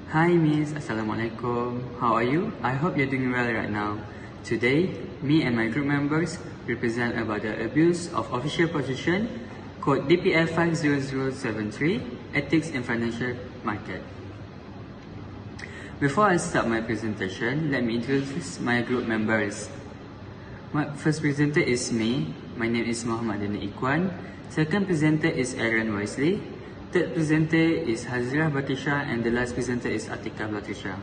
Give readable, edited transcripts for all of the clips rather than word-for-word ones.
Hi Miss, Assalamualaikum. How are you? I hope you're doing well right now. Today, me and my group members represent about the abuse of official position, code DPF 50073, Ethics in Financial Market. Before I start my presentation, let me introduce my group members. My first presenter is me. My name is Danial Ikwan. Second presenter is Wiseley. Third presenter is Hazirah Batrisyia, and the last presenter is Atikah Batrisyia.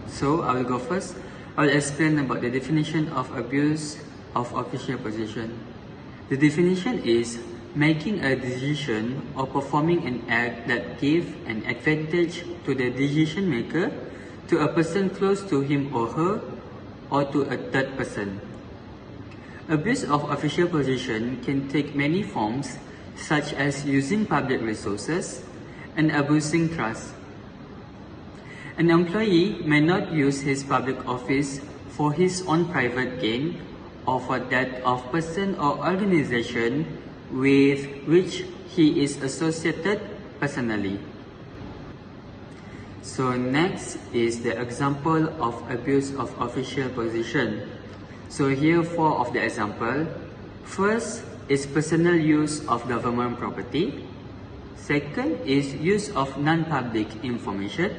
So, I will go first. I will explain about the definition of abuse of official position. The definition is making a decision or performing an act that gives an advantage to the decision maker, to a person close to him or her, or to a third person. Abuse of official position can take many forms, such as using public resources and abusing trust. An employee may not use his public office for his own private gain or for that of person or organization with which he is associated personally. So next is the example of abuse of official position. So here 4 of the example. First is personal use of government property. Second is use of non-public information.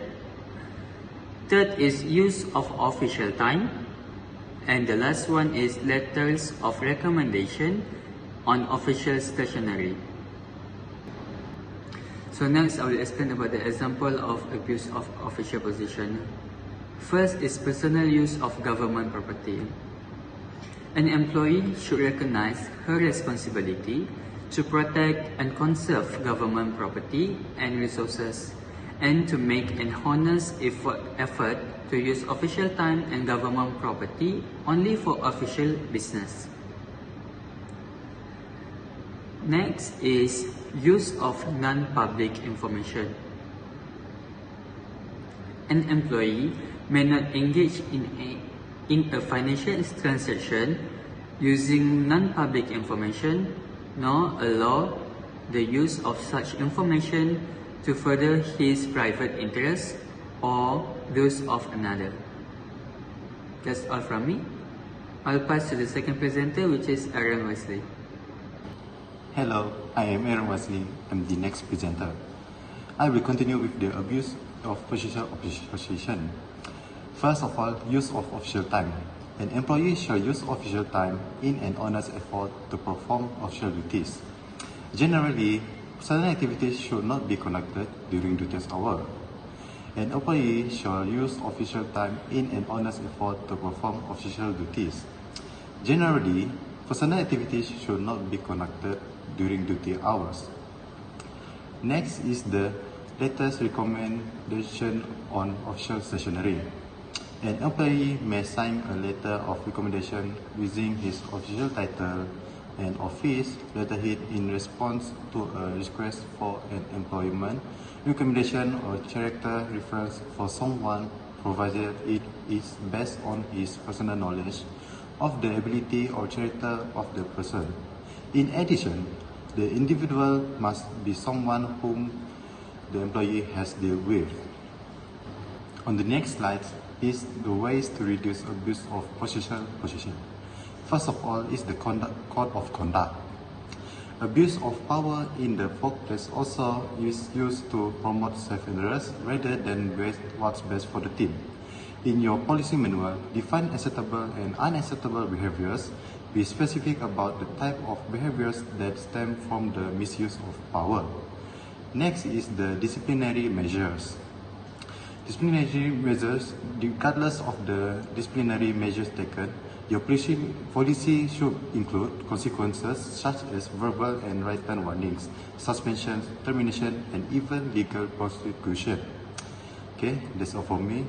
Third is use of official time. And the last one is letters of recommendation on official stationery. So next I will explain about the example of abuse of official position. First is personal use of government property. An employee should recognize her responsibility to protect and conserve government property and resources, and to make an honest effort to use official time and government property only for official business. Next is use of non-public information. An employee may not engage in a financial transaction using non-public information, nor allow the use of such information to further his private interests or those of another. That's all from me. I'll pass to the second presenter, which is Wiseley. Hello, I am Wiseley. I'm the next presenter. I will continue with the abuse of position. First of all, use of official time. An employee shall use official time in an honest effort to perform official duties. Generally, certain activities should not be conducted during duty hours. An employee shall use official time in an honest effort to perform official duties. Generally, personal activities should not be conducted during duty hours. Next is the latest recommendation on official stationery. An employee may sign a letter of recommendation using his official title and office letterhead in response to a request for an employment recommendation or character reference for someone, provided it is based on his personal knowledge of the ability or character of the person. In addition, the individual must be someone whom the employee has dealt with. On the next slide is the ways to reduce abuse of position. First of all is the code of conduct. Abuse of power in the workplace also is used to promote self-interest rather than what's best for the team. In your policy manual, define acceptable and unacceptable behaviors. Be specific about the type of behaviors that stem from the misuse of power. Next is the disciplinary measures. Disciplinary measures, regardless of the disciplinary measures taken, your policy should include consequences such as verbal and written warnings, suspension, termination, and even legal prosecution. Okay, that's all from me.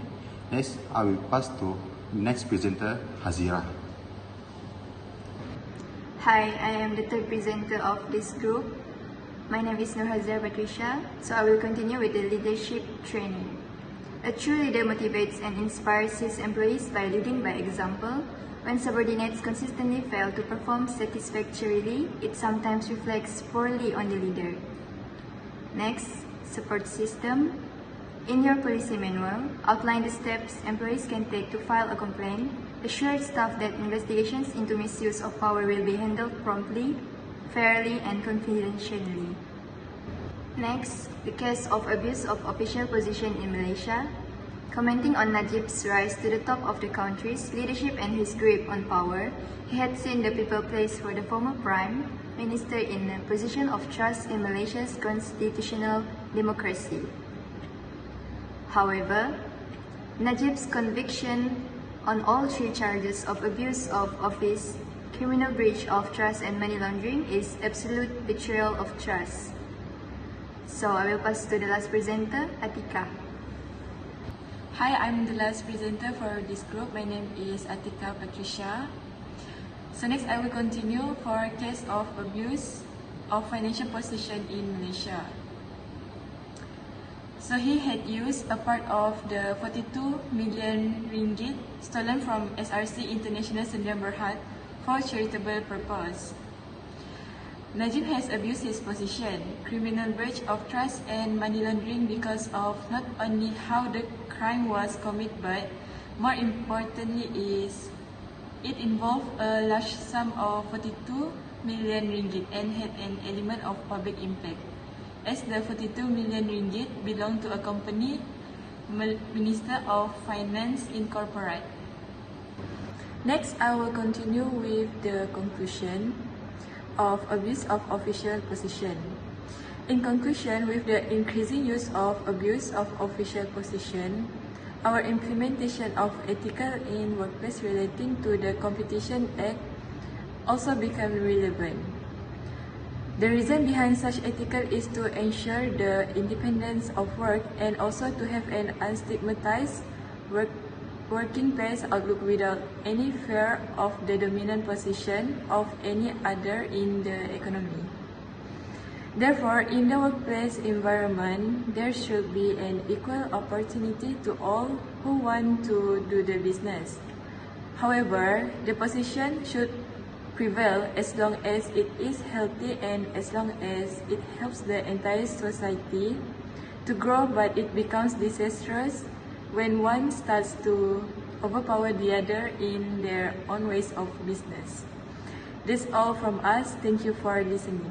Next, I will pass to next presenter, Hazirah. Hi, I am the third presenter of this group. My name is Hazirah Batrisyia, so I will continue with the leadership training. A true leader motivates and inspires his employees by leading by example. When subordinates consistently fail to perform satisfactorily, it sometimes reflects poorly on the leader. Next, support system. In your policy manual, outline the steps employees can take to file a complaint, assure staff that investigations into misuse of power will be handled promptly, fairly, and confidentially. Next, the case of abuse of official position in Malaysia. Commenting on Najib's rise to the top of the country's leadership and his grip on power, he had seen the people place for the former Prime Minister in a position of trust in Malaysia's constitutional democracy. However, Najib's conviction on all three charges of abuse of office, criminal breach of trust, and money laundering is absolute betrayal of trust. So I will pass to the last presenter, Atikah. Hi, I'm the last presenter for this group. My name is Atikah Batrisyia. So next I will continue for case of abuse of financial position in Malaysia. So he had used a part of the 42 million ringgit stolen from SRC International Sdn Bhd for charitable purpose. Najib has abused his position, criminal breach of trust, and money laundering because of not only how the crime was committed, but more importantly is it involved a large sum of 42 million ringgit and had an element of public impact, as the 42 million ringgit belonged to a company, Minister of Finance Incorporate. Next, I will continue with the conclusion of abuse of official position. In conclusion, with the increasing use of abuse of official position, our implementation of ethical in workplace relating to the Competition Act also become relevant. The reason behind such ethical is to ensure the independence of work and also to have an unstigmatized working place outlook without any fear of the dominant position of any other in the economy. Therefore, in the workplace environment, there should be an equal opportunity to all who want to do the business. However, the position should prevail as long as it is healthy and as long as it helps the entire society to grow, but it becomes disastrous when one starts to overpower the other in their own ways of business. That's all from us. Thank you for listening.